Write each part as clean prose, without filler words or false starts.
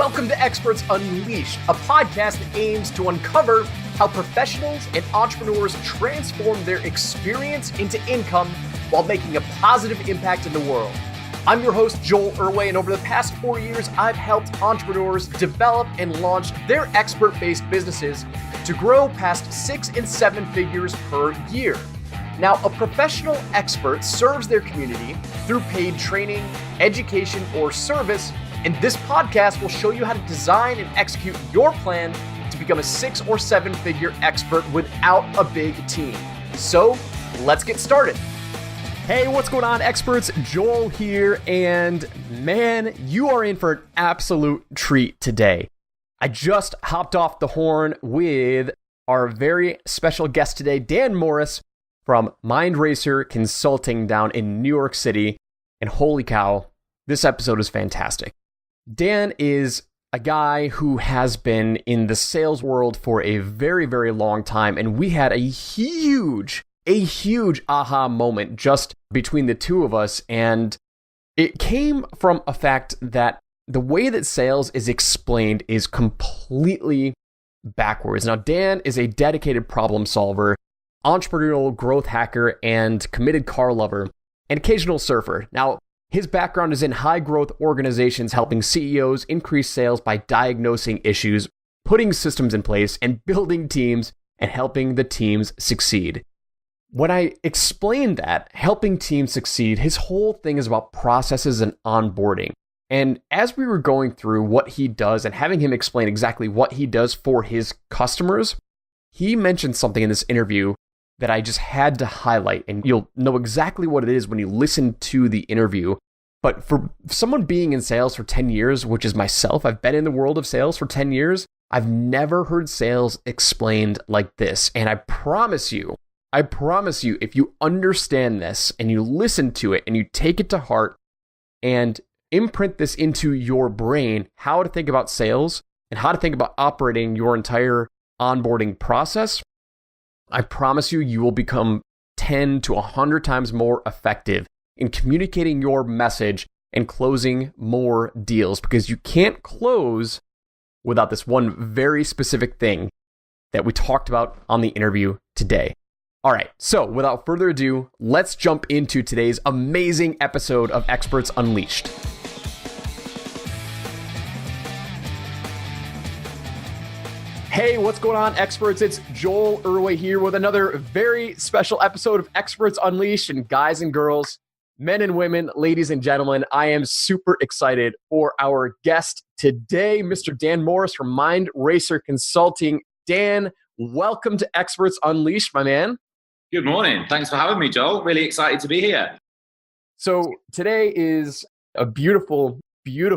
Welcome to Experts Unleashed, a podcast that aims to uncover how professionals and entrepreneurs transform their experience into income while making a positive impact in the world. I'm your host, Joel Irway, and over the past 4 years, I've helped entrepreneurs develop and launch their expert-based businesses to grow past 6 and 7 figures per year. Now, a professional expert serves their community through paid training, education, or service, and this podcast will show you how to design and execute your plan to become a 6 or 7 figure expert without a big team. So, let's get started. Hey, what's going on, experts? Joel here, and man, you are in for an absolute treat today. I just hopped off the horn with our very special guest today, Dan Morris from Mindracer Consulting down in New York City, and holy cow, this episode is fantastic. Dan is a guy who has been in the sales world for a very, very long time, and we had a huge aha moment just between the two of us, and it came from a fact that the way that sales is explained is completely backwards. Now, Dan is a dedicated problem solver, entrepreneurial growth hacker, and committed car lover, and occasional surfer. Now, his background is in high-growth organizations helping CEOs increase sales by diagnosing issues, putting systems in place, and building teams and helping the teams succeed. When I explained that, helping teams succeed, his whole thing is about processes and onboarding. And as we were going through what he does and having him explain exactly what he does for his customers, he mentioned something in this interview that I just had to highlight, and you'll know exactly what it is when you listen to the interview. But for someone being in sales for 10 years, which is myself, I've been in the world of sales for 10 years, I've never heard sales explained like this. And I promise you, if you understand this and you listen to it and you take it to heart and imprint this into your brain, how to think about sales and how to think about operating your entire onboarding process, I promise you, you will become 10 to 100 times more effective in communicating your message and closing more deals, because you can't close without this one very specific thing that we talked about on the interview today. All right, so without further ado, let's jump into today's amazing episode of Experts Unleashed. Hey, what's going on, experts? It's Joel Irway here with another very special episode of Experts Unleashed. And guys and girls, men and women, ladies and gentlemen, I am super excited for our guest today, Mr. Dan Morris from Mindracer Consulting. Dan, welcome to Experts Unleashed, my man. Good morning. Thanks for having me, Joel. Really excited to be here. So today is a beautiful,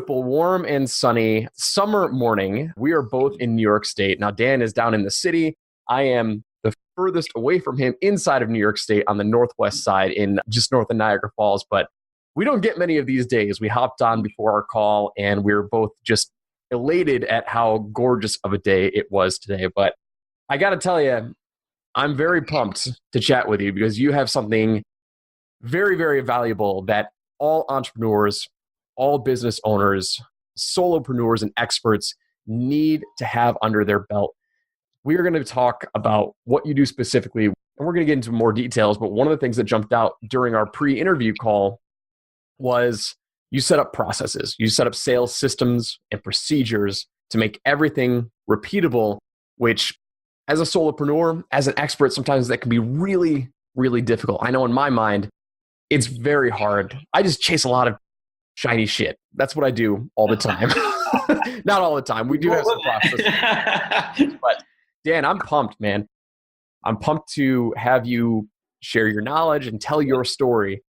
warm and sunny summer morning. We are both in New York State. Now, Dan is down in the city. I am the furthest away from him inside of New York State on the northwest side in just north of Niagara Falls. But we don't get many of these days. We hopped on before our call and we were both just elated at how gorgeous of a day it was today. But I got to tell you, I'm very pumped to chat with you because you have something very, very valuable that all entrepreneurs, all business owners, solopreneurs, and experts need to have under their belt. We are going to talk about what you do specifically, and we're going to get into more details, but one of the things that jumped out during our pre-interview call was you set up processes. You set up sales systems and procedures to make everything repeatable, which as a solopreneur, as an expert, sometimes that can be really, really difficult. I know in my mind, it's very hard. I just chase a lot of shiny shit. That's what I do all the time. Not all the time. We do have some processes. But Dan, I'm pumped, man. I'm pumped to have you share your knowledge and tell your story.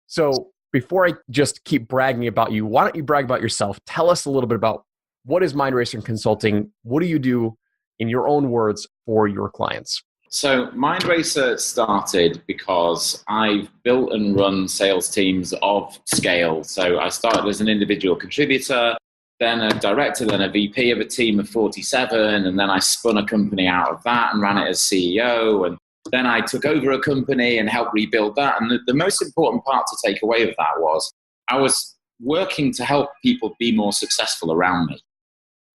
So before I just keep bragging about you, why don't you brag about yourself? Tell us a little bit about what is Mindracer Consulting? What do you do in your own words for your clients? So Mindracer started because I've built and run sales teams of scale. So I started as an individual contributor, then a director, then a VP of a team of 47. And then I spun a company out of that and ran it as CEO. And then I took over a company and helped rebuild that. And the most important part to take away of that was I was working to help people be more successful around me.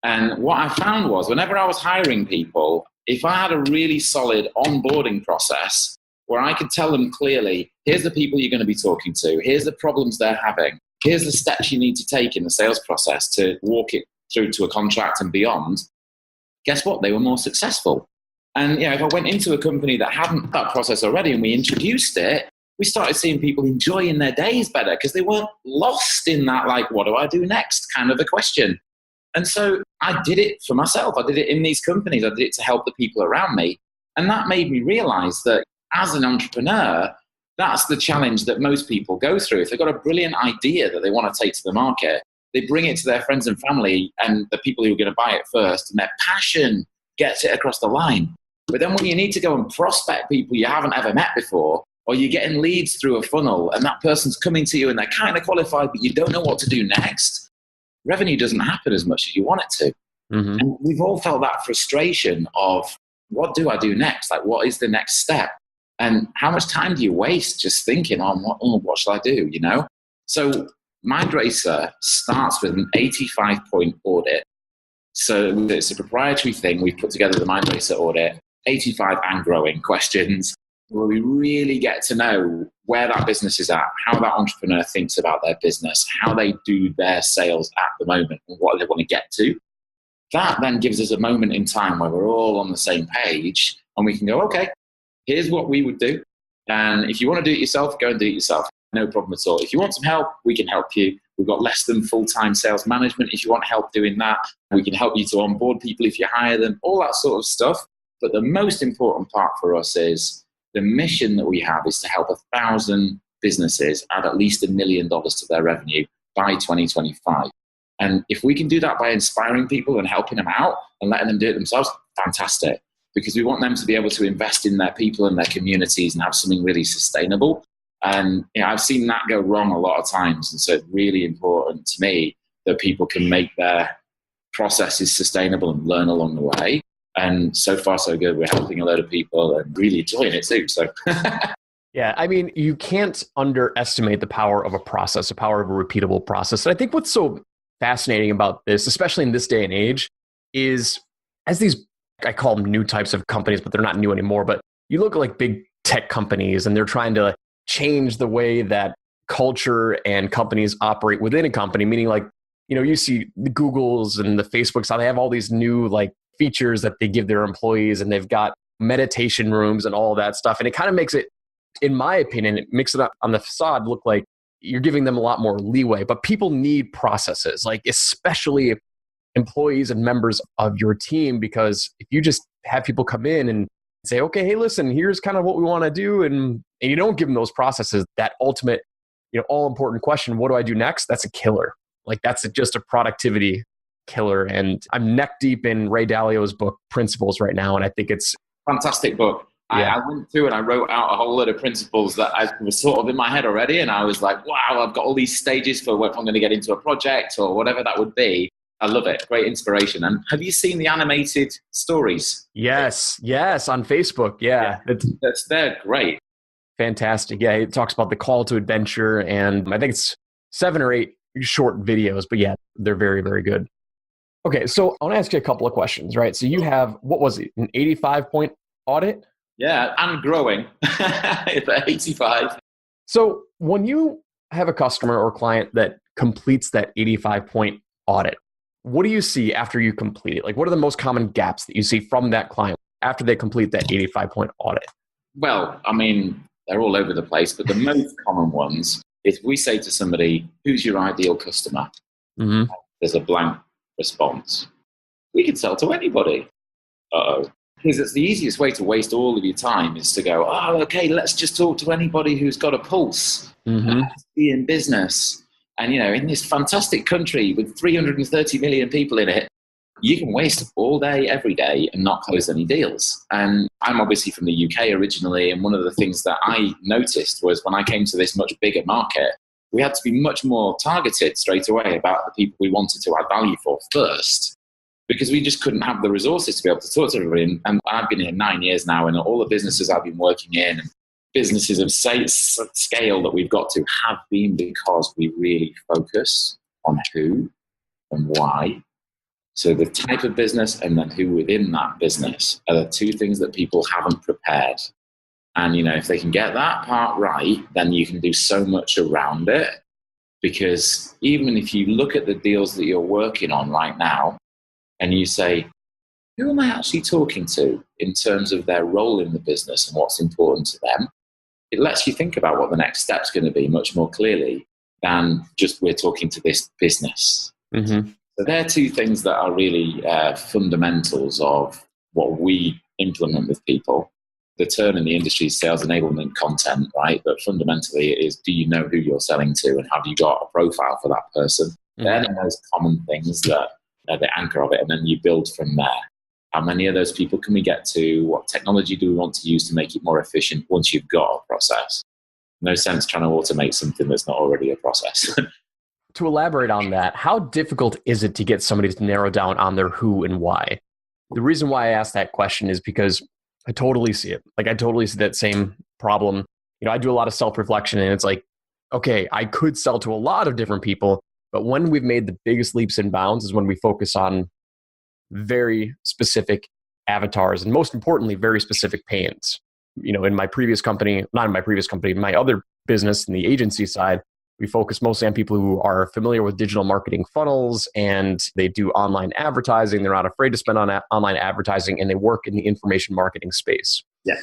And what I found was whenever I was hiring people, if I had a really solid onboarding process where I could tell them clearly, here's the people you're going to be talking to, here's the problems they're having, here's the steps you need to take in the sales process to walk it through to a contract and beyond, guess what? They were more successful. And if I went into a company that hadn't that process already and we introduced it, we started seeing people enjoying their days better because they weren't lost in that, like, what do I do next kind of a question. And so I did it for myself. I did it in these companies. I did it to help the people around me. And that made me realize that as an entrepreneur, that's the challenge that most people go through. If they've got a brilliant idea that they want to take to the market, they bring it to their friends and family and the people who are going to buy it first, and their passion gets it across the line. But then when you need to go and prospect people you haven't ever met before, or you're getting leads through a funnel and that person's coming to you and they're kind of qualified, but you don't know what to do next, revenue doesn't happen as much as you want it to. Mm-hmm. And we've all felt that frustration of, what do I do next? Like, what is the next step? And how much time do you waste just thinking on, what shall I do, So Mindracer starts with an 85-point audit. So it's a proprietary thing. We've put together the Mindracer audit, 85 and growing questions, where we really get to know where that business is at, how that entrepreneur thinks about their business, how they do their sales at the moment, and what they want to get to. That then gives us a moment in time where we're all on the same page and we can go, okay, here's what we would do. And if you want to do it yourself, go and do it yourself. No problem at all. If you want some help, we can help you. We've got less than full-time sales management. If you want help doing that, we can help you to onboard people if you hire them, all that sort of stuff. But the most important part for us is the mission that we have is to help 1,000 businesses add at least $1 million to their revenue by 2025. And if we can do that by inspiring people and helping them out and letting them do it themselves, fantastic. Because we want them to be able to invest in their people and their communities and have something really sustainable. And I've seen that go wrong a lot of times. And so it's really important to me that people can make their processes sustainable and learn along the way. And so far, so good. We're helping a lot of people and really enjoying it too. So, yeah, I mean, you can't underestimate the power of a process, the power of a repeatable process. And I think what's so fascinating about this, especially in this day and age, is as these, I call them new types of companies, but they're not new anymore. But you look at like big tech companies and they're trying to change the way that culture and companies operate within a company, meaning like, you see the Googles and the Facebooks, how they have all these new like features that they give their employees, and they've got meditation rooms and all that stuff. And it kind of makes it, in my opinion, it makes it up on the facade look like you're giving them a lot more leeway. But people need processes, like especially employees and members of your team, because if you just have people come in and say, okay, hey, listen, here's kind of what we want to do, and you don't give them those processes, that ultimate, all important question, what do I do next? That's a killer. Like that's just a productivity killer. And I'm neck deep in Ray Dalio's book, Principles, right now. And I think it's fantastic book. Yeah. I went through and I wrote out a whole lot of principles that I was sort of in my head already. And I was like, wow, I've got all these stages for if I'm going to get into a project or whatever that would be. I love it. Great inspiration. And have you seen the animated stories? Yes, on Facebook. Yeah. They're great. Fantastic. Yeah, it talks about the call to adventure. And I think it's 7 or 8 short videos. But yeah, they're very, very good. Okay, so I want to ask you a couple of questions, right? So you have, what was it, an 85-point audit? Yeah, and growing. It's 85. So when you have a customer or client that completes that 85-point audit, what do you see after you complete it? Like, what are the most common gaps that you see from that client after they complete that 85-point audit? Well, I mean, they're all over the place, but the most common ones is we say to somebody, who's your ideal customer? Mm-hmm. There's a blank response. We can sell to anybody. Uh-oh. Because it's the easiest way to waste all of your time is to go, oh, okay, let's just talk to anybody who's got a pulse, be in business. And, in this fantastic country with 330 million people in it, you can waste all day, every day and not close any deals. And I'm obviously from the UK originally. And one of the things that I noticed was when I came to this much bigger market, we had to be much more targeted straight away about the people we wanted to add value for first, because we just couldn't have the resources to be able to talk to everybody. And I've been here 9 years now, and all the businesses I've been working in, and businesses of scale that we've got to, have been because we really focus on who and why, So the type of business and then who within that business are the two things that people haven't prepared. And, if they can get that part right, then you can do so much around it. Because even if you look at the deals that you're working on right now and you say, who am I actually talking to in terms of their role in the business and what's important to them? It lets you think about what the next step's going to be much more clearly than just we're talking to this business. Mm-hmm. So they're two things that are really fundamentals of what we implement with people. The term in the industry is sales enablement content, right? But fundamentally it is, do you know who you're selling to and have you got a profile for that person? Mm-hmm. They're the most common things that are the anchor of it, and then you build from there. How many of those people can we get to? What technology do we want to use to make it more efficient once you've got a process? No sense trying to automate something that's not already a process. To elaborate on that, how difficult is it to get somebody to narrow down on their who and why? The reason why I asked that question is because I totally see it. Like, I totally see that same problem. I do a lot of self-reflection, and it's like, okay, I could sell to a lot of different people, but when we've made the biggest leaps and bounds is when we focus on very specific avatars, and most importantly, very specific pains. In my previous company, not in my previous company, my other business in the agency side, we focus mostly on people who are familiar with digital marketing funnels, and they do online advertising. They're not afraid to spend on online advertising, and they work in the information marketing space. Yeah.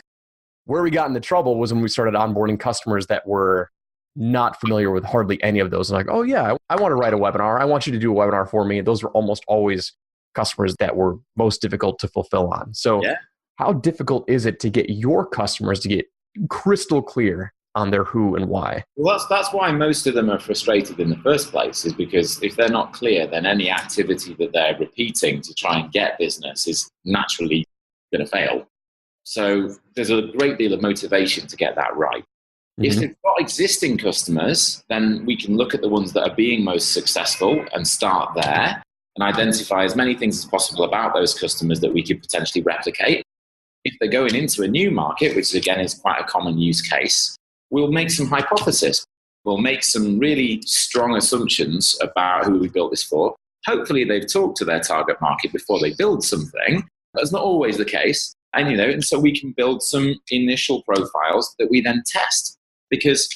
Where we got into trouble was when we started onboarding customers that were not familiar with hardly any of those. And like, oh yeah, I want to write a webinar. I want you to do a webinar for me. Those were almost always customers that were most difficult to fulfill on. So how difficult is it to get your customers to get crystal clear on their who and why? Well, that's why most of them are frustrated in the first place, is because if they're not clear, then any activity that they're repeating to try and get business is naturally going to fail. So there's a great deal of motivation to get that right. Mm-hmm. If they've got existing customers, then we can look at the ones that are being most successful and start there and identify as many things as possible about those customers that we could potentially replicate. If they're going into a new market, which again is quite a common use case, we'll make some hypotheses. We'll make some really strong assumptions about who we built this for. Hopefully they've talked to their target market before they build something. That's not always the case. And so we can build some initial profiles that we then test. Because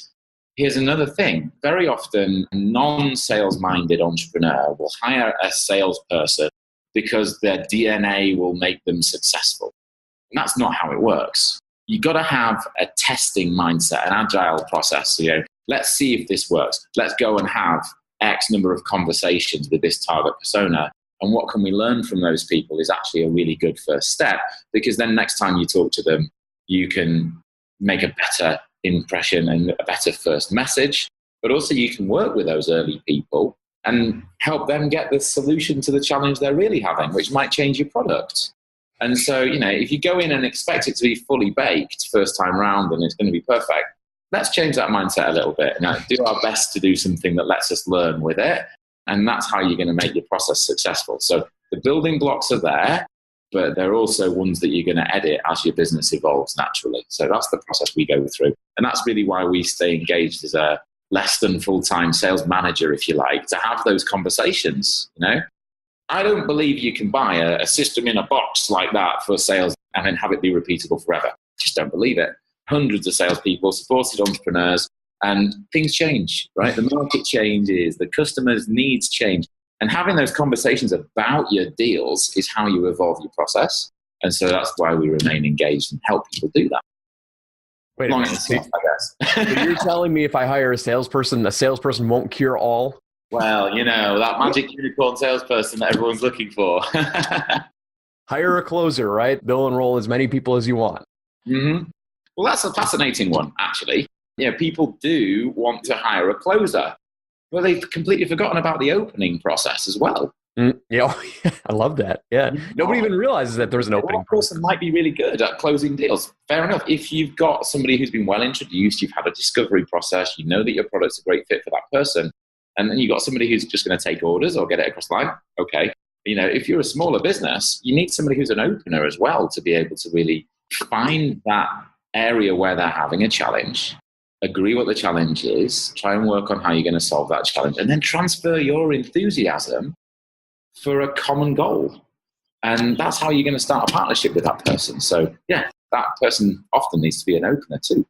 here's another thing. Very often, a non-sales minded entrepreneur will hire a salesperson because their DNA will make them successful. And that's not how it works. You've got to have a testing mindset, an agile process. Let's see if this works. Let's go and have X number of conversations with this target persona. And what can we learn from those people is actually a really good first step, because then next time you talk to them, you can make a better impression and a better first message. But also you can work with those early people and help them get the solution to the challenge they're really having, which might change your product. And so, if you go in and expect it to be fully baked first time round and it's going to be perfect, let's change that mindset a little bit and do our best to do something that lets us learn with it. And that's how you're going to make your process successful. So the building blocks are there, but they're also ones that you're going to edit as your business evolves naturally. So that's the process we go through. And that's really why we stay engaged as a less than full-time sales manager, if you like, to have those conversations. I don't believe you can buy a system in a box like that for sales and then have it be repeatable forever. Just don't believe it. Hundreds of salespeople, supported entrepreneurs, and things change, right? The market changes, the customer's needs change. And having those conversations about your deals is how you evolve your process. And so that's why we remain engaged and help people do that. Wait a minute. I guess. So you're telling me if I hire a salesperson won't cure all? Well, that magic unicorn salesperson that everyone's looking for. Hire a closer, right? They'll enroll as many people as you want. Mm-hmm. Well, that's a fascinating one, actually. People do want to hire a closer. Well, they've completely forgotten about the opening process as well. Yeah, I love that. Yeah. Nobody even realizes that there's an opening process. That person might be really good at closing deals. Fair enough. If you've got somebody who's been well introduced, you've had a discovery process, you know that your product's a great fit for that person, and then you've got somebody who's just going to take orders or get it across the line, okay. If you're a smaller business, you need somebody who's an opener as well to be able to really find that area where they're having a challenge, agree what the challenge is, try and work on how you're going to solve that challenge, and then transfer your enthusiasm for a common goal. And that's how you're going to start a partnership with that person. So yeah, that person often needs to be an opener too.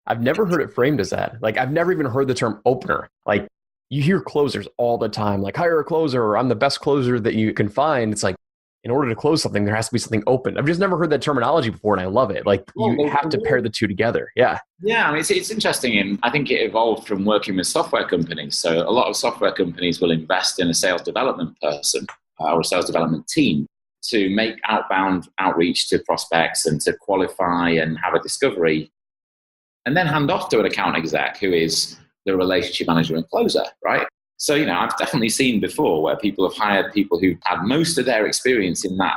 I've never heard it framed as that. Like, I've never even heard the term opener. Like, you hear closers all the time, like, hire a closer, or I'm the best closer that you can find. It's like, in order to close something, there has to be something open. I've just never heard that terminology before, and I love it. Like, you have to pair the two together. Yeah. Yeah, I mean, it's interesting. And I think it evolved from working with software companies. So a lot of software companies will invest in a sales development person or a sales development team to make outbound outreach to prospects and to qualify and have a discovery, and then hand off to an account exec who is the relationship manager and closer, right? So, I've definitely seen before where people have hired people who had most of their experience in that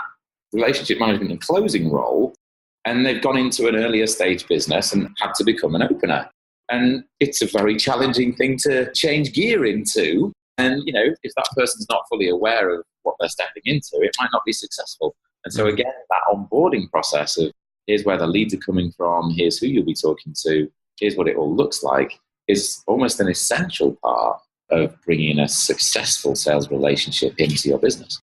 relationship management and closing role, and they've gone into an earlier stage business and had to become an opener. And it's a very challenging thing to change gear into. And, if that person's not fully aware of what they're stepping into, it might not be successful. And so again, that onboarding process of here's where the leads are coming from, here's who you'll be talking to, here's what it all looks like, is almost an essential part of bringing a successful sales relationship into your business.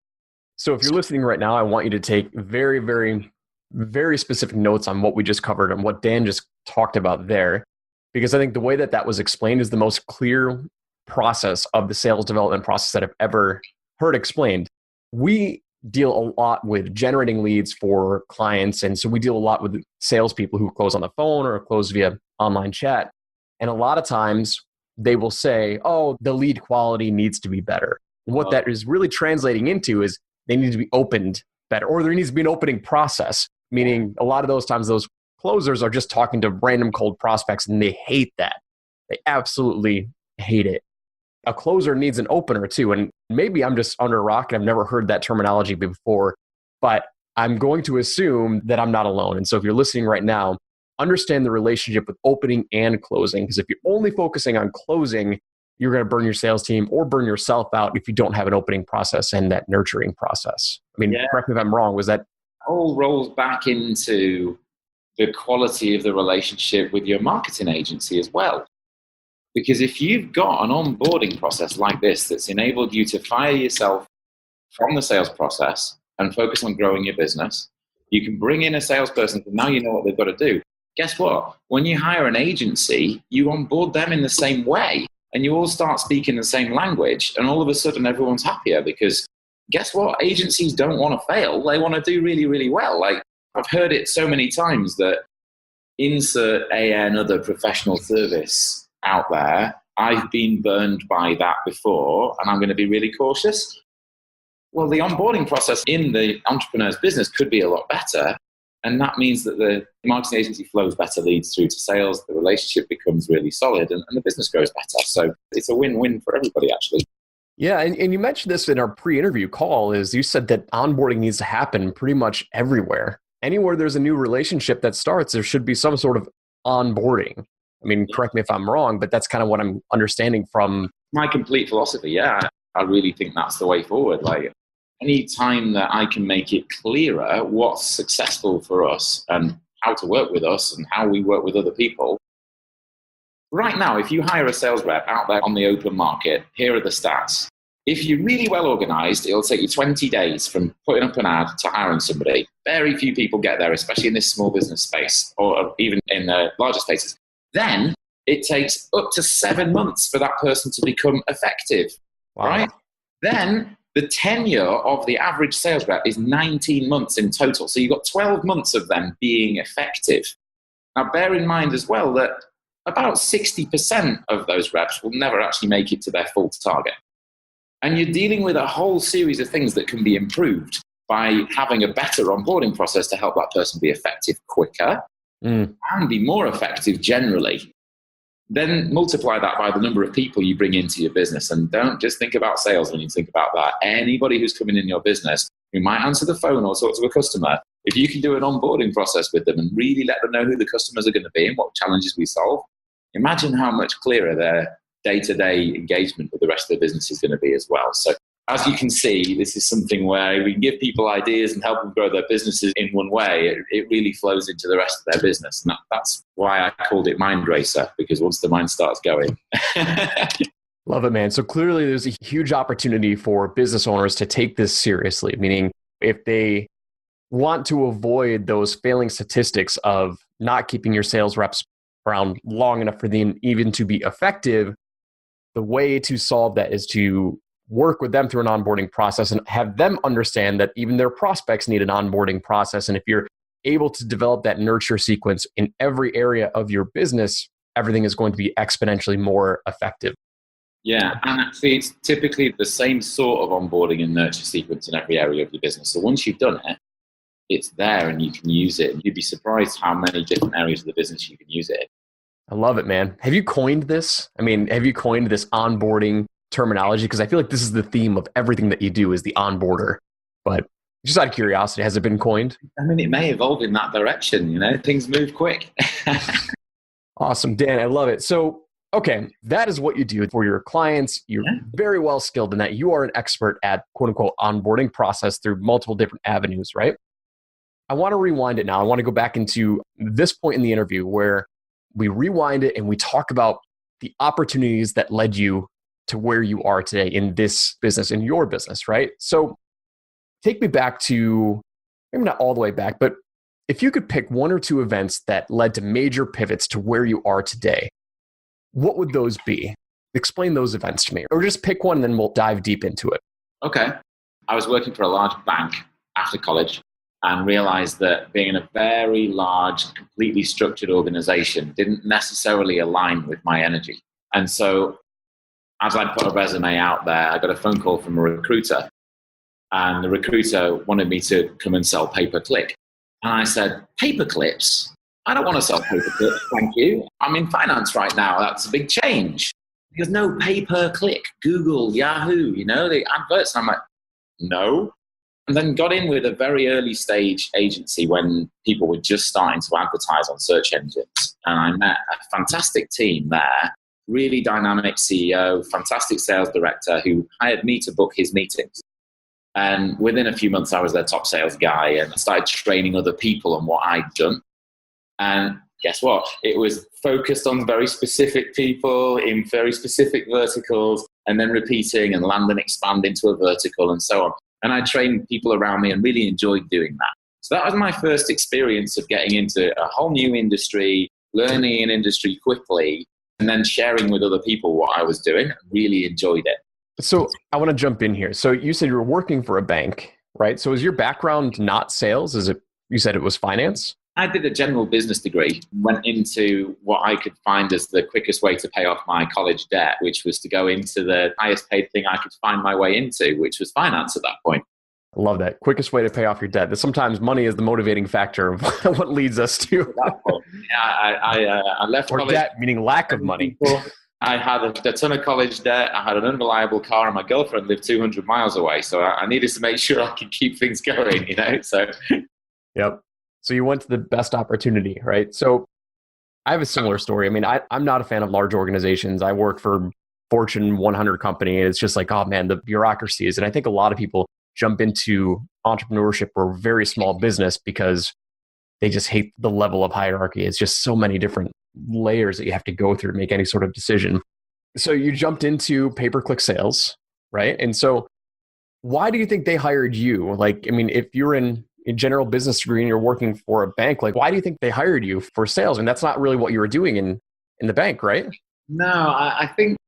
So if you're listening right now, I want you to take very, very, very specific notes on what we just covered and what Dan just talked about there, because I think the way that that was explained is the most clear process of the sales development process that I've ever heard explained. We deal a lot with generating leads for clients. And so we deal a lot with salespeople who close on the phone or close via online chat. And a lot of times they will say, oh, the lead quality needs to be better. And what that is really translating into is they need to be opened better, or there needs to be an opening process, meaning a lot of those times those closers are just talking to random cold prospects and they hate that. They absolutely hate it. A closer needs an opener too. And maybe I'm just under a rock and I've never heard that terminology before, but I'm going to assume that I'm not alone. And so if you're listening right now, understand the relationship with opening and closing. Because if you're only focusing on closing, you're going to burn your sales team or burn yourself out if you don't have an opening process and that nurturing process. I mean, correct me if I'm wrong. Was that all rolls back into the quality of the relationship with your marketing agency as well? Because if you've got an onboarding process like this that's enabled you to fire yourself from the sales process and focus on growing your business, you can bring in a salesperson and now you know what they've got to do. Guess what? When you hire an agency, you onboard them in the same way and you all start speaking the same language, and all of a sudden everyone's happier because guess what? Agencies don't want to fail. They want to do really, really well. Like, I've heard it so many times that insert AN other professional service out there. I've been burned by that before and I'm going to be really cautious. Well, the onboarding process in the entrepreneur's business could be a lot better. And that means that the marketing agency flows better leads through to sales, the relationship becomes really solid, and the business grows better. So it's a win-win for everybody, actually. Yeah, and you mentioned this in our pre-interview call, is you said that onboarding needs to happen pretty much everywhere. Anywhere there's a new relationship that starts, there should be some sort of onboarding. I mean, correct me if I'm wrong, but that's kind of what I'm understanding from my complete philosophy. Yeah, I really think that's the way forward. Like, any time that I can make it clearer what's successful for us and how to work with us and how we work with other people. Right now, if you hire a sales rep out there on the open market, here are the stats. If you're really well organized, it'll take you 20 days from putting up an ad to hiring somebody. Very few people get there, especially in this small business space or even in the larger spaces. Then it takes up to 7 months for that person to become effective, right? Then the tenure of the average sales rep is 19 months in total. So you've got 12 months of them being effective. Now, bear in mind as well that about 60% of those reps will never actually make it to their full target. And you're dealing with a whole series of things that can be improved by having a better onboarding process to help that person be effective quicker and be more effective generally. Then multiply that by the number of people you bring into your business. And don't just think about sales when you think about that. Anybody who's coming in your business who might answer the phone or talk to a customer, if you can do an onboarding process with them and really let them know who the customers are going to be and what challenges we solve, imagine how much clearer their day-to-day engagement with the rest of the business is going to be as well. So as you can see, this is something where we can give people ideas and help them grow their businesses in one way. It really flows into the rest of their business. And that's why I called it Mindracer, because once the mind starts going. Love it, man. So clearly there's a huge opportunity for business owners to take this seriously, meaning if they want to avoid those failing statistics of not keeping your sales reps around long enough for them even to be effective, the way to solve that is to work with them through an onboarding process and have them understand that even their prospects need an onboarding process. And if you're able to develop that nurture sequence in every area of your business, everything is going to be exponentially more effective. Yeah, and actually it's typically the same sort of onboarding and nurture sequence in every area of your business. So once you've done it, it's there and you can use it. You'd be surprised how many different areas of the business you can use it in. I love it, man. Have you coined this? I mean, have you coined this onboarding terminology? Because I feel like this is the theme of everything that you do is the onboarder. But just out of curiosity, has it been coined? I mean, it may evolve in that direction. Things move quick. Awesome, Dan. I love it. So, okay, that is what you do for your clients. You're very well skilled in that. You are an expert at quote unquote onboarding process through multiple different avenues, right? I want to rewind it now. I want to go back into this point in the interview where we rewind it and we talk about the opportunities that led you to where you are today in this business, in your business, right? So take me back to, maybe not all the way back, but if you could pick one or two events that led to major pivots to where you are today, what would those be? Explain those events to me, or just pick one and then we'll dive deep into it. Okay. I was working for a large bank after college and realized that being in a very large, completely structured organization didn't necessarily align with my energy. And so as I put a resume out there, I got a phone call from a recruiter, and the recruiter wanted me to come and sell pay-per-click. And I said, paper-clips? I don't want to sell paper-clips, thank you. I'm in finance right now. That's a big change. He goes, no, pay-per-click, Google, Yahoo, the adverts. And I'm like, no. And then got in with a very early stage agency when people were just starting to advertise on search engines. And I met a fantastic team there, really dynamic CEO, fantastic sales director who hired me to book his meetings. And within a few months, I was their top sales guy and started training other people on what I'd done. And guess what? It was focused on very specific people in very specific verticals, and then repeating and land and expand into a vertical and so on. And I trained people around me and really enjoyed doing that. So that was my first experience of getting into a whole new industry, learning an industry quickly, and then sharing with other people what I was doing. Really enjoyed it. So I want to jump in here. So you said you were working for a bank, right? So is your background not sales? You said it was finance? I did a general business degree, went into what I could find as the quickest way to pay off my college debt, which was to go into the highest paid thing I could find my way into, which was finance at that point. I love that. Quickest way to pay off your debt. That sometimes money is the motivating factor of what leads us to. I left or college. Debt, meaning lack of money. I had a ton of college debt. I had an unreliable car, and my girlfriend lived 200 miles away. So I needed to make sure I could keep things going, So, yep. So you went to the best opportunity, right? So I have a similar story. I mean, I'm not a fan of large organizations. I work for Fortune 100 company, and it's just like, oh man, the bureaucracies. And I think a lot of people jump into entrepreneurship or very small business because they just hate the level of hierarchy. It's just so many different layers that you have to go through to make any sort of decision. So you jumped into pay-per-click sales, right? And so why do you think they hired you? If you're in a general business degree and you're working for a bank, why do you think they hired you for sales? And that's not really what you were doing in the bank, right? No, I think,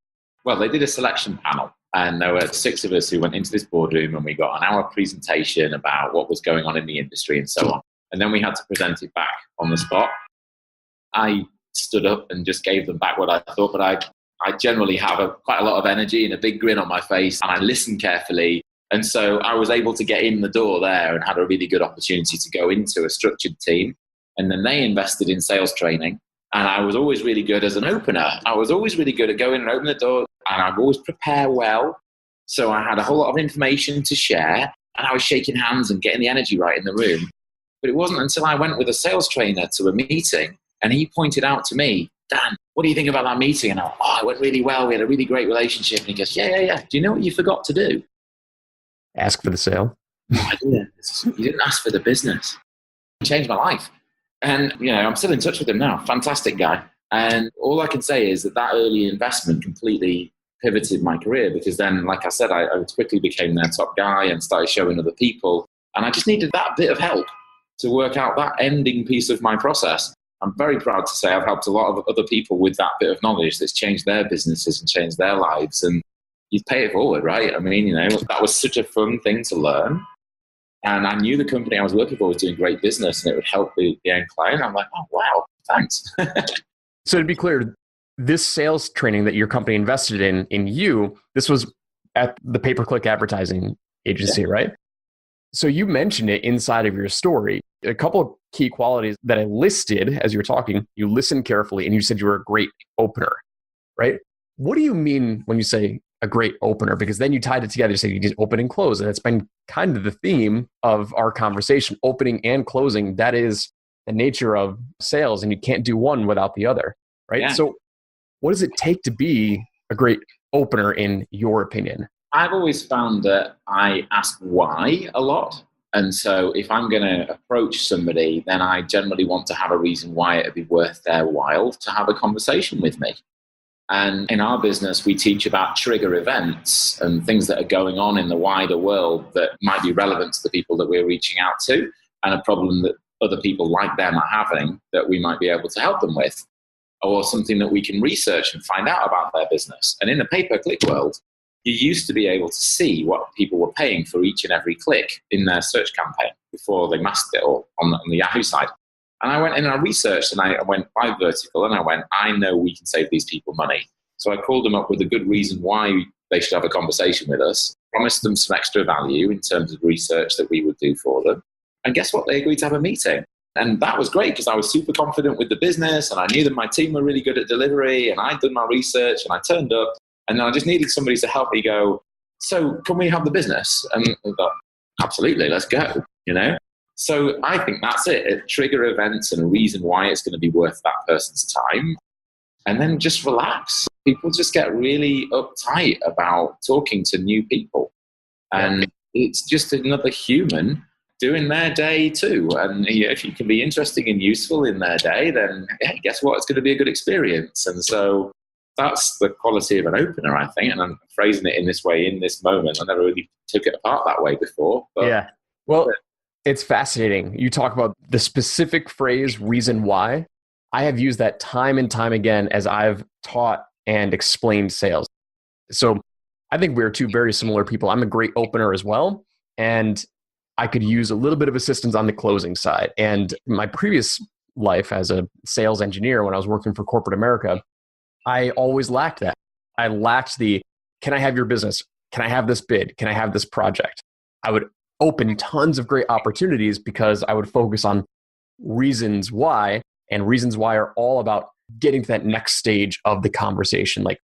they did a selection panel. And there were 6 of us who went into this boardroom, and we got an hour presentation about what was going on in the industry and so on. And then we had to present it back on the spot. I stood up and just gave them back what I thought, but I generally have quite a lot of energy and a big grin on my face, and I listened carefully. And so I was able to get in the door there and had a really good opportunity to go into a structured team. And then they invested in sales training. And I was always really good as an opener. I was always really good at going and opening the door, and I'd always prepare well. So I had a whole lot of information to share, and I was shaking hands and getting the energy right in the room. But it wasn't until I went with a sales trainer to a meeting, and he pointed out to me, Dan, what do you think about that meeting? And I went, it went really well. We had a really great relationship. And he goes, yeah. Do you know what you forgot to do? Ask for the sale. No, I didn't. You didn't ask for the business. It changed my life. And, I'm still in touch with him now. Fantastic guy. And all I can say is that early investment completely pivoted my career, because then, like I said, I quickly became their top guy and started showing other people. And I just needed that bit of help to work out that ending piece of my process. I'm very proud to say I've helped a lot of other people with that bit of knowledge that's changed their businesses and changed their lives. And you pay it forward, right? I mean, that was such a fun thing to learn. And I knew the company I was working for was doing great business and it would help the end client. I'm like, oh, wow, thanks. So to be clear, this sales training that your company invested in you, this was at the pay-per-click advertising agency, right? So you mentioned it inside of your story. A couple of key qualities that I listed as you were talking, you listened carefully and you said you were a great opener, right? What do you mean when you say a great opener? Because then you tied it together, you say you did open and close. And it's been kind of the theme of our conversation, opening and closing. That is the nature of sales, and you can't do one without the other, right? Yeah. So what does it take to be a great opener in your opinion? I've always found that I ask why a lot. And so if I'm going to approach somebody, then I generally want to have a reason why it would be worth their while to have a conversation with me. And in our business, we teach about trigger events and things that are going on in the wider world that might be relevant to the people that we're reaching out to, and a problem that other people like them are having that we might be able to help them with, or something that we can research and find out about their business. And in the pay-per-click world, you used to be able to see what people were paying for each and every click in their search campaign before they masked it all on the Yahoo side. And I went in and I researched and I went by vertical and I went, I know we can save these people money. So I called them up with a good reason why they should have a conversation with us, promised them some extra value in terms of research that we would do for them. And guess what? They agreed to have a meeting. And that was great because I was super confident with the business and I knew that my team were really good at delivery and I'd done my research and I turned up and then I just needed somebody to help me go, so can we have the business? And I thought, absolutely, let's go, So I think that's it. Trigger events and a reason why it's going to be worth that person's time. And then just relax. People just get really uptight about talking to new people. And it's just another human doing their day too. And if you can be interesting and useful in their day, then guess what? It's going to be a good experience. And so that's the quality of an opener, I think. And I'm phrasing it in this way in this moment. I never really took it apart that way before. But yeah. Well, it's fascinating. You talk about the specific phrase, reason why. I have used that time and time again as I've taught and explained sales. So I think we're two very similar people. I'm a great opener as well. And I could use a little bit of assistance on the closing side. And my previous life as a sales engineer, when I was working for corporate America, I always lacked that. I lacked the, can I have your business? Can I have this bid? Can I have this project? I would open tons of great opportunities because I would focus on reasons why, and reasons why are all about getting to that next stage of the conversation. Like,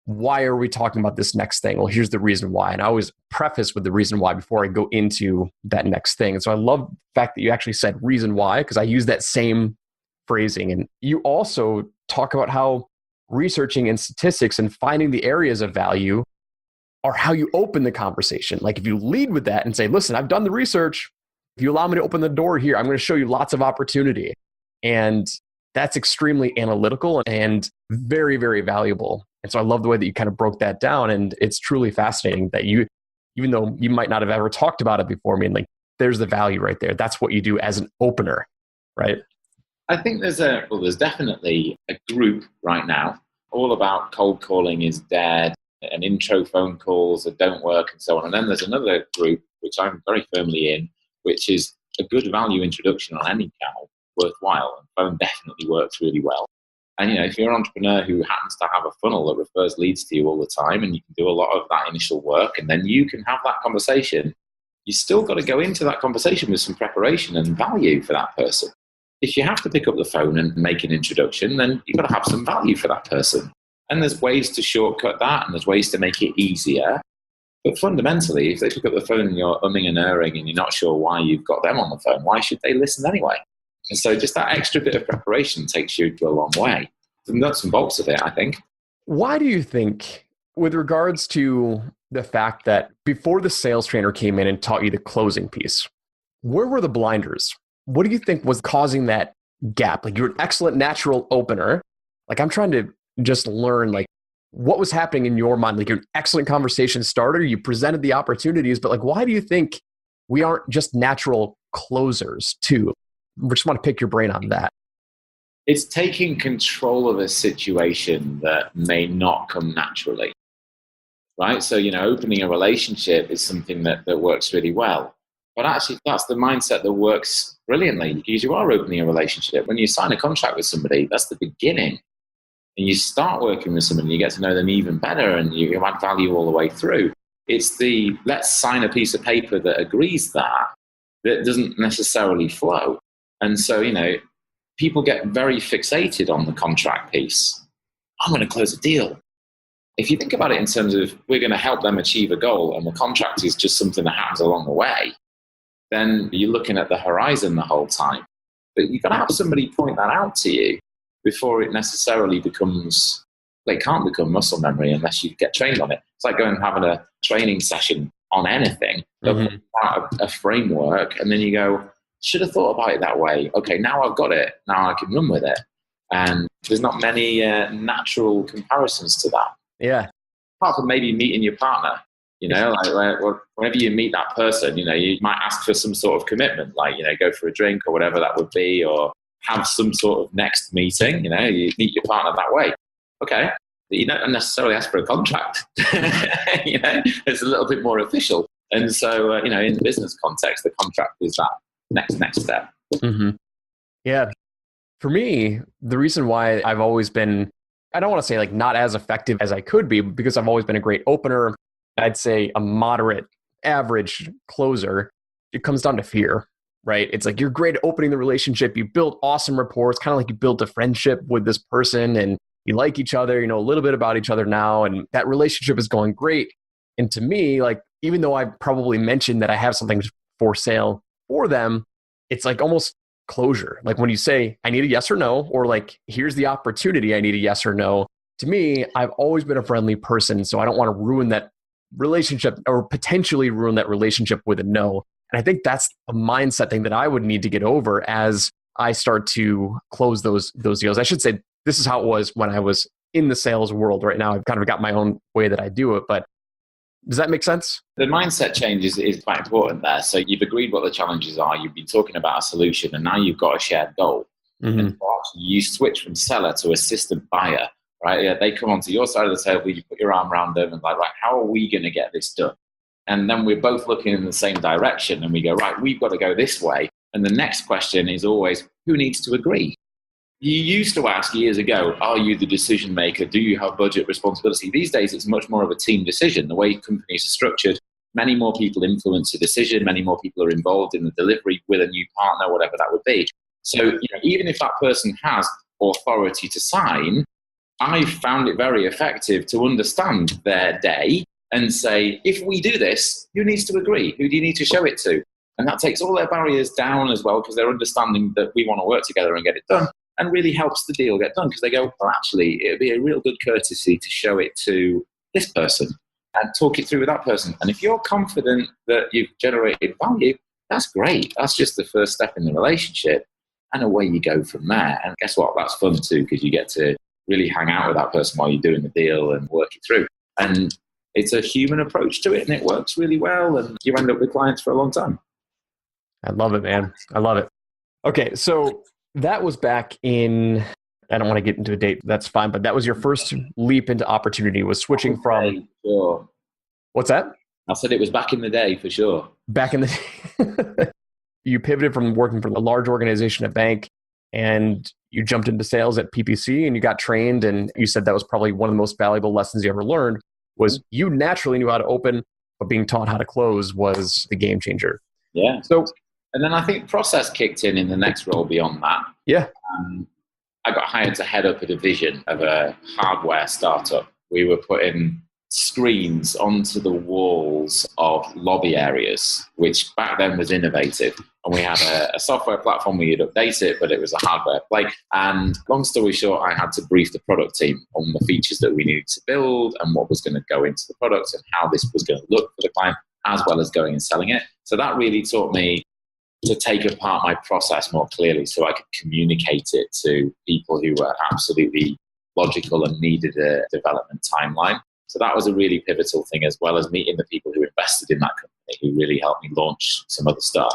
why are we talking about this next thing? Well, here's the reason why. And I always preface with the reason why before I go into that next thing. And so I love the fact that you actually said reason why, because I use that same phrasing. And you also talk about how researching and statistics and finding the areas of value are how you open the conversation. Like if you lead with that and say, listen, I've done the research. If you allow me to open the door here, I'm going to show you lots of opportunity. And that's extremely analytical and very, very valuable. And so I love the way that you kind of broke that down. And it's truly fascinating that you, even though you might not have ever talked about it before, I mean, like there's the value right there. That's what you do as an opener, right? I think there's definitely a group right now all about cold calling is dead and intro phone calls that don't work and so on. And then there's another group, which I'm very firmly in, which is a good value introduction on any channel worthwhile. And phone definitely works really well. And, if you're an entrepreneur who happens to have a funnel that refers leads to you all the time and you can do a lot of that initial work and then you can have that conversation, you still got to go into that conversation with some preparation and value for that person. If you have to pick up the phone and make an introduction, then you've got to have some value for that person. And there's ways to shortcut that and there's ways to make it easier. But fundamentally, if they pick up the phone and you're umming and erring and you're not sure why you've got them on the phone, why should they listen anyway? And so just that extra bit of preparation takes you to a long way. The nuts and bolts of it, I think. Why do you think, with regards to the fact that before the sales trainer came in and taught you the closing piece, where were the blinders? What do you think was causing that gap? Like, you're an excellent natural opener. Like, I'm trying to just learn, like, what was happening in your mind? Like, you're an excellent conversation starter. You presented the opportunities, but like, why do you think we aren't just natural closers too? We just want to pick your brain on that. It's taking control of a situation that may not come naturally, right? So, opening a relationship is something that works really well. But actually, that's the mindset that works brilliantly, because you are opening a relationship. When you sign a contract with somebody, that's the beginning. And you start working with someone, you get to know them even better, and you add value all the way through. It's the let's sign a piece of paper that agrees that doesn't necessarily flow. And so, people get very fixated on the contract piece. I'm going to close a deal. If you think about it in terms of we're going to help them achieve a goal and the contract is just something that happens along the way, then you're looking at the horizon the whole time. But you've got to have somebody point that out to you before it necessarily becomes, it can't become muscle memory unless you get trained on it. It's like going and having a training session on anything, a framework, and then you go, should have thought about it that way. Okay, now I've got it. Now I can run with it. And there's not many natural comparisons to that. Yeah. Apart from maybe meeting your partner, whenever you meet that person, you might ask for some sort of commitment, like, go for a drink or whatever that would be, or have some sort of next meeting, you meet your partner that way. Okay. You don't necessarily ask for a contract. It's a little bit more official. And so, in the business context, the contract is that next step. Mm-hmm. Yeah. For me, the reason why I've always been, I don't want to say like not as effective as I could be, because I've always been a great opener. I'd say a moderate, average closer. It comes down to fear, right? It's like you're great at opening the relationship. You build awesome rapport. It's kind of like you built a friendship with this person and you like each other, you know a little bit about each other now, and that relationship is going great. And to me, like, even though I probably mentioned that I have something for sale for them, it's like almost closure. Like when you say, I need a yes or no, or like, here's the opportunity, I need a yes or no. To me, I've always been a friendly person, so I don't want to ruin that relationship or potentially ruin that relationship with a no. And I think that's a mindset thing that I would need to get over as I start to close those deals. I should say, this is how it was when I was in the sales world. Right now, I've kind of got my own way that I do it, but does that make sense? The mindset change is quite important there. So you've agreed what the challenges are. You've been talking about a solution, and now you've got a shared goal. Mm-hmm. And you switch from seller to assistant buyer, right? Yeah, they come onto your side of the table, you put your arm around them and like, right, how are we going to get this done? And then we're both looking in the same direction and we go, right, we've got to go this way. And the next question is always, who needs to agree? You used to ask years ago, are you the decision maker? Do you have budget responsibility? These days, it's much more of a team decision. The way companies are structured, many more people influence a decision. Many more people are involved in the delivery with a new partner, whatever that would be. So even if that person has authority to sign, I found it very effective to understand their day and say, if we do this, who needs to agree? Who do you need to show it to? And that takes all their barriers down as well, because they're understanding that we want to work together and get it done, and really helps the deal get done, because they go, well, actually, it would be a real good courtesy to show it to this person and talk it through with that person. And if you're confident that you've generated value, that's great. That's just the first step in the relationship, and away you go from there. And guess what? That's fun too, because you get to really hang out with that person while you're doing the deal and work it through. And it's a human approach to it, and it works really well, and you end up with clients for a long time. I love it, man. I love it. Okay, so that was back in, I don't want to get into a date, that's fine, but that was your first leap into opportunity, was switching from... Sure. What's that? I said it was back in the day, for sure. Back in the day. You pivoted from working for a large organization, a bank, and you jumped into sales at PPC, and you got trained, and you said that was probably one of the most valuable lessons you ever learned, was you naturally knew how to open, but being taught how to close was the game changer. Yeah. So, and then I think process kicked in the next role beyond that. Yeah. I got hired to head up a division of a hardware startup. We were putting screens onto the walls of lobby areas, which back then was innovative. And we had a software platform, we would update it, but it was a hardware play. And long story short, I had to brief the product team on the features that we needed to build and what was going to go into the product and how this was going to look for the client, as well as going and selling it. So that really taught me to take apart my process more clearly so I could communicate it to people who were absolutely logical and needed a development timeline. So that was a really pivotal thing, as well as meeting the people who invested in that company, who really helped me launch some other stuff.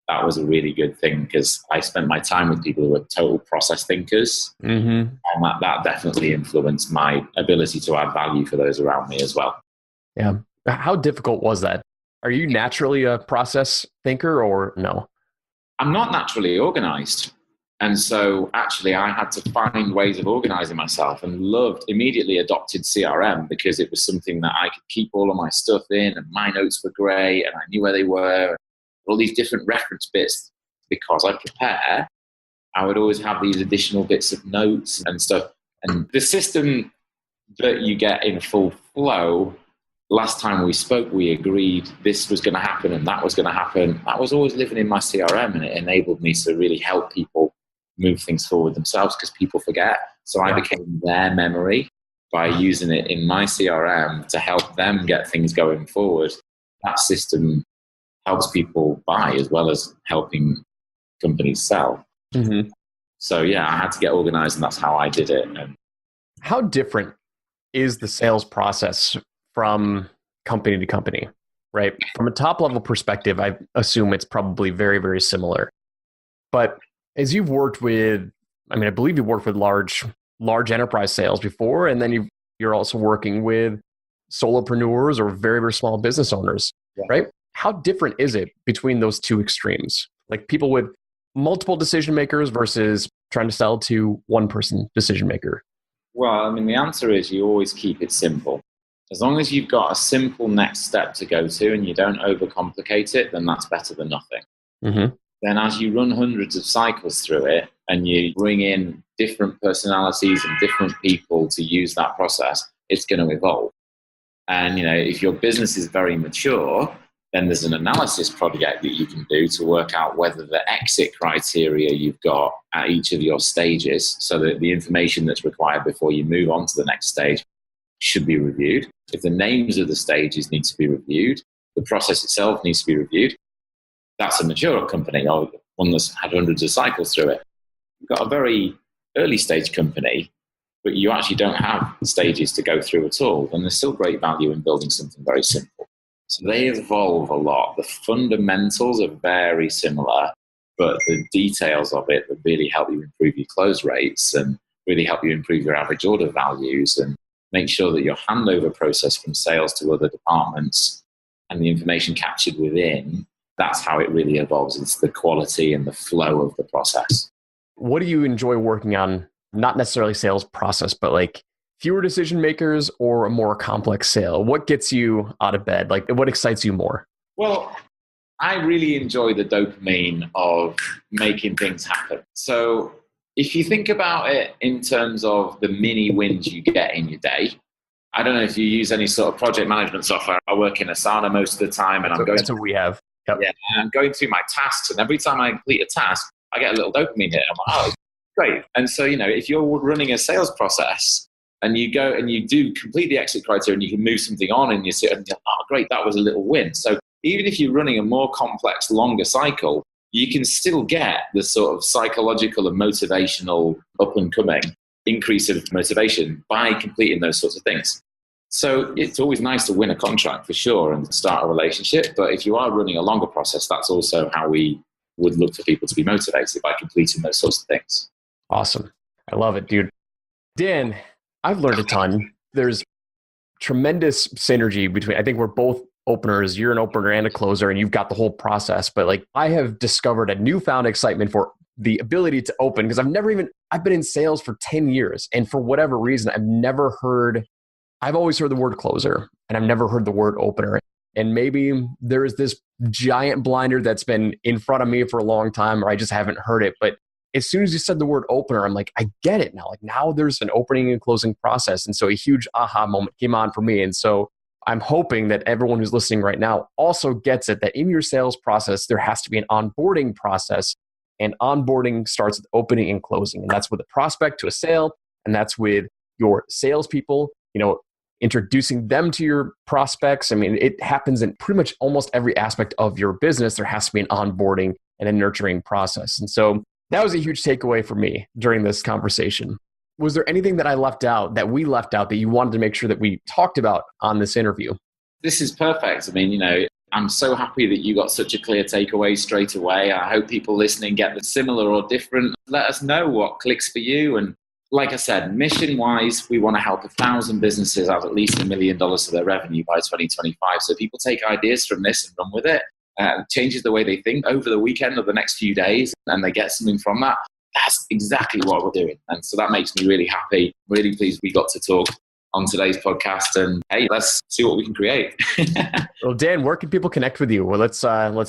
That was a really good thing because I spent my time with people who were total process thinkers. And that definitely influenced my ability to add value for those around me as well. Yeah. How difficult was that? Are you naturally a process thinker or no? I'm not naturally organized. And so actually I had to find ways of organizing myself, and immediately adopted CRM because it was something that I could keep all of my stuff in, and my notes were great and I knew where they were, all these different reference bits. Because I prepare, I would always have these additional bits of notes and stuff. And the system that you get in full flow, last time we spoke, we agreed this was going to happen and that was going to happen. I was always living in my CRM, and it enabled me to really help people move things forward themselves because people forget. So I became their memory by using it in my CRM to help them get things going forward. That system helps people buy as well as helping companies sell. So yeah, I had to get organized, and that's how I did it. And how different is the sales process from company to company, right? From a top level perspective, I assume it's probably very, very similar. But as you've worked with, I believe you've worked with large enterprise sales before, and then you're also working with solopreneurs or very, very small business owners, right? How different is it between those two extremes? Like people with multiple decision makers versus trying to sell to one person decision maker? Well, the answer is you always keep it simple. As long as you've got a simple next step to go to and you don't overcomplicate it, then that's better than nothing. Then as you run hundreds of cycles through it and you bring in different personalities and different people to use that process, it's going to evolve. And, if your business is very mature, then there's an analysis project that you can do to work out whether the exit criteria you've got at each of your stages, so that the information that's required before you move on to the next stage, should be reviewed. If the names of the stages need to be reviewed, the process itself needs to be reviewed. That's a mature company, or one that's had hundreds of cycles through it. You've got a very early stage company, but you actually don't have stages to go through at all. And there's still great value in building something very simple. So they evolve a lot. The fundamentals are very similar, but the details of it that really help you improve your close rates and really help you improve your average order values and make sure that your handover process from sales to other departments and the information captured within, that's how it really evolves. It's the quality and the flow of the process. What do you enjoy working on? Not necessarily sales process, but like fewer decision makers or a more complex sale? What gets you out of bed? Like what excites you more? Well, I really enjoy the dopamine of making things happen. So if you think about it in terms of the mini wins you get in your day, I don't know if you use any sort of project management software. I work in Asana most of the time, and that's what we have. Yep. Yeah, and I'm going through my tasks, and every time I complete a task, I get a little dopamine hit. I'm like, oh, great. And so, if you're running a sales process and you go and you do complete the exit criteria and you can move something on and you sit and you're, oh, great, that was a little win. So even if you're running a more complex, longer cycle, you can still get the sort of psychological and motivational up and coming increase of motivation by completing those sorts of things. So it's always nice to win a contract for sure and start a relationship. But if you are running a longer process, that's also how we would look for people to be motivated, by completing those sorts of things. Awesome. I love it, dude. Dan, I've learned a ton. There's tremendous synergy between, I think we're both openers. You're an opener and a closer, and you've got the whole process. But like, I have discovered a newfound excitement for the ability to open, because I've been in sales for 10 years. And for whatever reason, I've always heard the word closer, and I've never heard the word opener. And maybe there is this giant blinder that's been in front of me for a long time, or I just haven't heard it. But as soon as you said the word opener, I'm like, I get it now. Like now there's an opening and closing process. And so a huge aha moment came on for me. And so I'm hoping that everyone who's listening right now also gets it, that in your sales process, there has to be an onboarding process. And onboarding starts with opening and closing. And that's with a prospect to a sale. And that's with your salespeople, introducing them to your prospects. I mean, it happens in pretty much almost every aspect of your business. There has to be an onboarding and a nurturing process. And so that was a huge takeaway for me during this conversation. Was there anything that I left out, that we left out, that you wanted to make sure that we talked about on this interview? This is perfect. I mean, I'm so happy that you got such a clear takeaway straight away. I hope people listening get the similar or different. Let us know what clicks for you. And like I said, mission-wise, we want to help 1,000 businesses have at least $1 million of their revenue by 2025. So people take ideas from this and run with it. It changes the way they think over the weekend or the next few days, and they get something from that. That's exactly what we're doing. And so that makes me really happy. Really pleased we got to talk on today's podcast, and hey, let's see what we can create. Well, Dan, where can people connect with you? Well, let's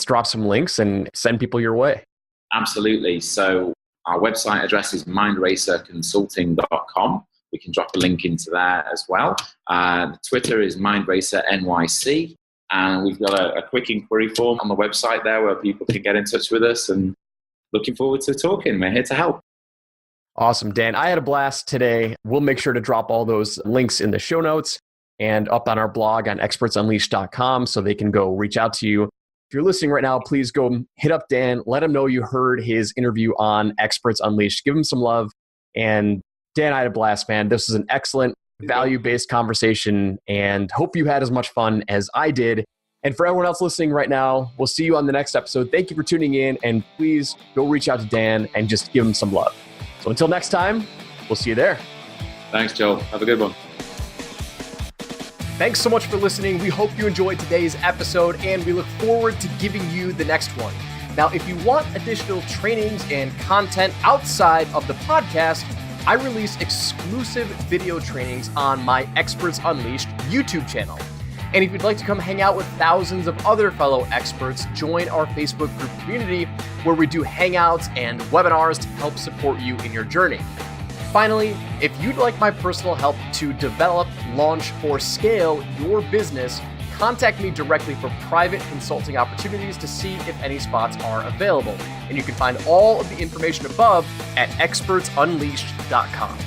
drop some links and send people your way. Absolutely. So our website address is mindracerconsulting.com. We can drop a link into there as well. Twitter is mindracernyc. And we've got a quick inquiry form on the website there where people can get in touch with us, and looking forward to talking. We're here to help. Awesome, Dan. I had a blast today. We'll make sure to drop all those links in the show notes and up on our blog on expertsunleashed.com so they can go reach out to you. If you're listening right now, please go hit up Dan. Let him know you heard his interview on Experts Unleashed. Give him some love. And Dan, I had a blast, man. This was an excellent value-based conversation, and hope you had as much fun as I did. And for everyone else listening right now, we'll see you on the next episode. Thank you for tuning in, and please go reach out to Dan and just give him some love. So until next time, we'll see you there. Thanks, Joel. Have a good one. Thanks so much for listening. We hope you enjoyed today's episode, and we look forward to giving you the next one. Now, if you want additional trainings and content outside of the podcast, I release exclusive video trainings on my Experts Unleashed YouTube channel. And if you'd like to come hang out with thousands of other fellow experts, join our Facebook group community where we do hangouts and webinars to help support you in your journey. Finally, if you'd like my personal help to develop, launch, or scale your business, contact me directly for private consulting opportunities to see if any spots are available. And you can find all of the information above at expertsunleashed.com.